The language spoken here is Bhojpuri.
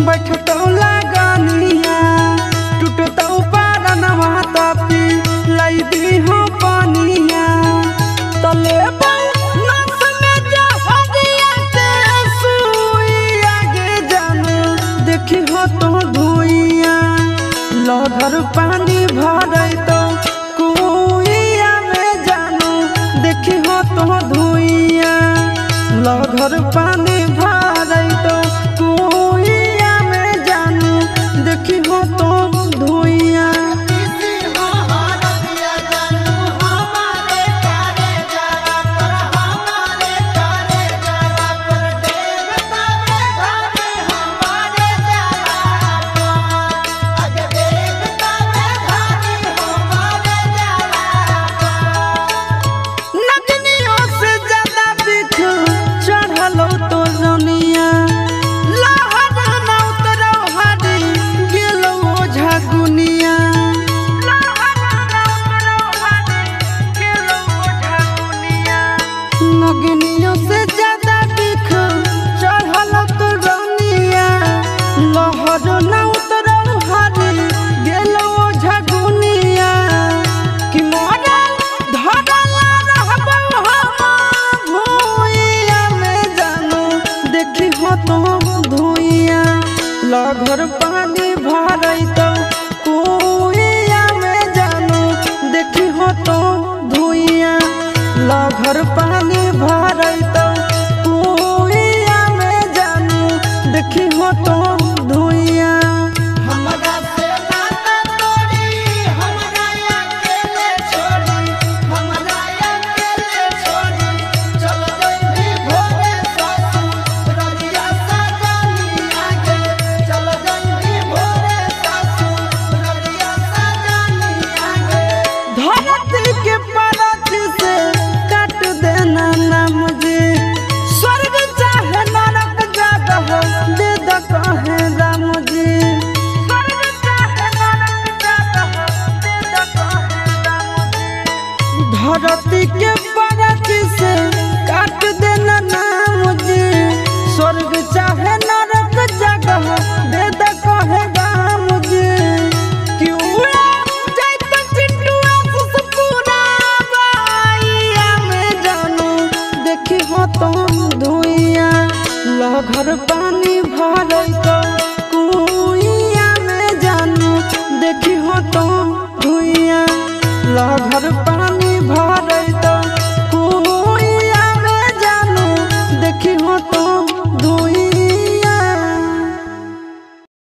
बैठतो लगनिया टूटतो पारनवा तपी लाई दी हो पानिया तले नस में जहरिया के सुई आगे जाने देखी हो तो धुइया लहर पानी भरे तो कुइया में जानू देखी हो तो धुइया लहर पानी भरे तो कुइया में जानू देखी हो तो धुइया नगनियों से ज्यादा बिख चढ़ल तो रनिया लहर न उतरौ हरी गेलो झगुनिया कि मोरा धरल रहबौ हम भुइया में जानू देखी हो तो धुइया लहर पानी भरै तो कुइया में जानू देखी हो तो धुइया लहर पानी भरै तो कुइया में जानू देखी हो तो धुइया हमरा से नाता तोड़ी हमरा अकेले छोड़ी हमरा अकेले छोड़ी चल जइबी भोरे ससुर रलिया सजनी आगे चल जइबी भोरे ससुर रलिया सजनी आगे धरती के परत से काट देना ना मुझे स्वर्ग चाहे नरक जगह दे द कहे राम जी स्वर्ग चाहे नरक जगह दे द कहे राम जी धरती के परत से काट देना ना मुझे स्वर्ग चाहे नरक जगह दे द कहे राम जी क्यों जाइत चिट्टुआ सुसपुरा बाइया में जानू देखी हो तो धुइया लहर पानी भरै तो कुइया में जानू देखी हो तो धुइया लहर पानी